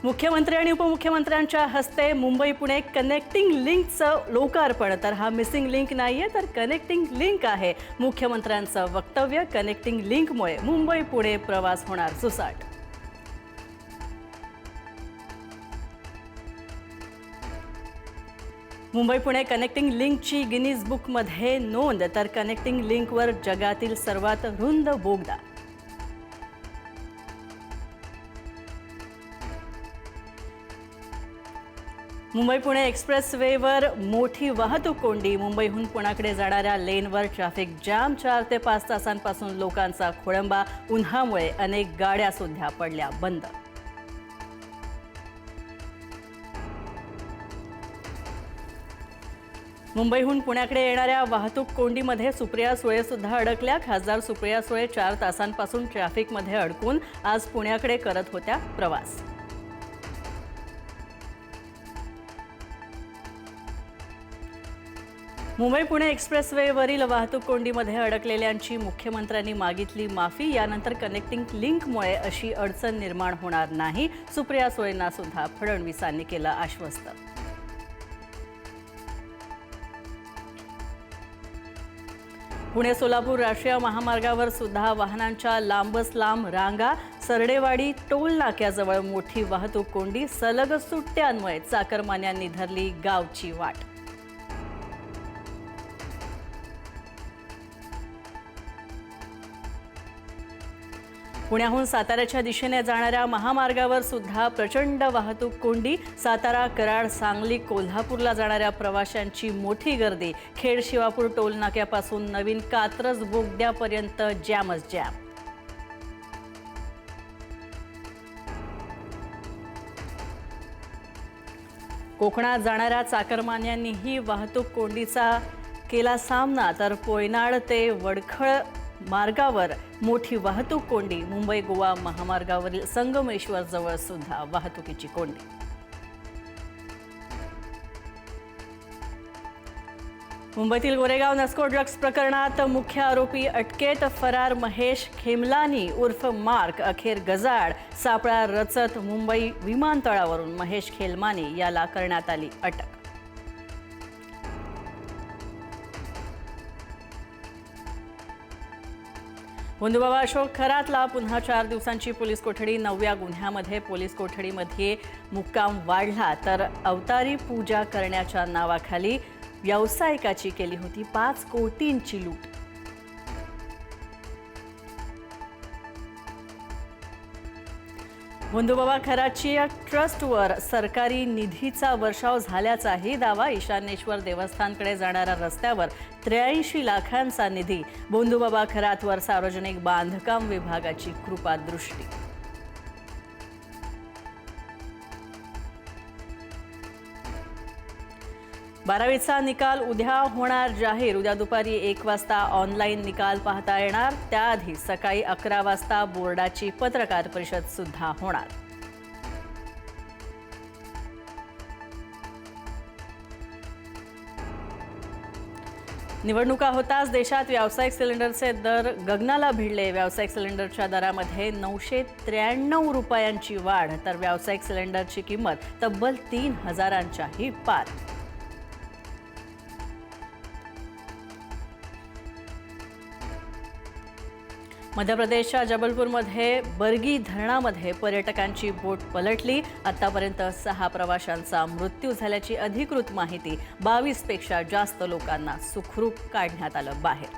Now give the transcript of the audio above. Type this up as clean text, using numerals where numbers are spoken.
मुख्यमंत्री आणि उपमुख्यमंत्र्यांच्या हस्ते मुंबई पुणे कनेक्टिंग लिंकचं लोकार्पण। तर हा मिसिंग लिंक नाहीये तर कनेक्टिंग लिंक आहे। मुख्यमंत्र्यांचं वक्तव्य, कनेक्टिंग लिंकमुळे मुंबई पुणे प्रवास होणार सुसाट। मुंबई पुणे कनेक्टिंग लिंकची गिनीज बुकमध्ये नोंद। तर कनेक्टिंग लिंकवर जगातील सर्वात रुंद बोगदा। मुंबई पुणे एक्सप्रेसवेवर मोठी वाहतूक कोंडी। मुंबईहून पुण्याकडे जाणाऱ्या लेनवर ट्रॅफिक जाम। 4 ते 5 तासांपासून लोकांचा खोळंबा। उन्हामुळे अनेक गाड्या सुद्धा पडल्या बंद। मुंबईहून पुण्याकडे येणाऱ्या वाहतूक कोंडीमध्ये सुप्रिया सुळे सुद्धा अडकल्या। खासदार सुप्रिया सुळे 4 तासांपासून ट्रॅफिकमध्ये अडकून आज पुण्याकडे करत होत्या प्रवास। मुंबई पुणे एक्सप्रेसवेवरील वाहतूक कोंडीमध्ये अडकलेल्यांची मुख्यमंत्र्यांनी मागितली माफी। यानंतर कनेक्टिंग लिंकमुळे अशी अडचण निर्माण होणार नाही। सुप्रिया सुळेंना सुद्धा फडणवीसांनी केलं आश्वस्त। पुणे सोलापूर राष्ट्रीय महामार्गावर सुद्धा वाहनांच्या लांबच लांब रांगा। सरडेवाडी टोल नाक्याजवळ मोठी वाहतूक कोंडी। सलग सुट्ट्यांमुळे चाकरमान्यांनी धरली गावची वाट। पुण्याहून साताऱ्याच्या दिशेने जाणाऱ्या महामार्गावर सुद्धा प्रचंड वाहतूक कोंडी। सातारा, कराड, सांगली, कोल्हापूरला जाणाऱ्या प्रवाशांची मोठी गर्दी। खेड शिवापूर टोल नाक्यापासून नवीन कात्रज बोगद्यापर्यंत जॅमच जॅम। कोकणात जाणाऱ्या चाकरमान्यांनीही वाहतूक कोंडीचा केला सामना। तर पोयनाड ते वडखळ मार्गावर मोठी वाहतूक कोंडी। मुंबई गोवा महामार्गावरील संगमेश्वर जवळ सुद्धा वाहतुकीची कोंडी। मुंबईतील गोरेगाव नस्को ड्रग्ज प्रकरणात मुख्य आरोपी अटकेत। फरार महेश खेमलानी उर्फ मार्क अखेर गजाआड। सापळा रचत मुंबई विमानतळावरून महेश खेलमानी याला करण्यात आली अटक। बंधुबाबा अशोक खरातला पुन्हा 4 दिवसांची पोलीस कोठडी। 9व्या गुन्ह्यामध्ये पोलीस कोठडीमध्ये मुक्काम वाढला। तर अवतारी पूजा करण्याच्या नावाखाली व्यावसायिकाची केली होती 5 कोटींची लूट। बंधुबाबा खरातची ट्रस्टवर सरकारी निधीचा वर्षाव झाल्याचाही दावा। ईशान्येश्वर देवस्थानकडे जाणाऱ्या रस्त्यावर 83 लाखांचा निधी। बंधुबाबा खरातवर सार्वजनिक बांधकाम विभागाची कृपादृष्टी। बारावीचा निकाल उद्या होणार जाहीर। उद्या दुपारी 1 वाजता ऑनलाईन निकाल पाहता येणार। त्याआधी सकाळी 11 वाजता बोर्डाची पत्रकार परिषद सुद्धा होणार। निवडणुका होताच देशात व्यावसायिक सिलेंडरचे दर गगनाला भिडले। व्यावसायिक सिलेंडरच्या दरामध्ये 993 रुपयांची वाढ। तर व्यावसायिक सिलेंडरची किंमत तब्बल 3000च्याही पार। मध्य प्रदेशच्या जबलपूरमध्ये बर्गी धरणामध्ये पर्यटकांची बोट पलटली। आतापर्यंत 6 प्रवाशांचा मृत्यू झाल्याची अधिकृत माहिती। 22 पेक्षा जास्त लोकांना सुखरूप काढण्यात आलं बाहेर।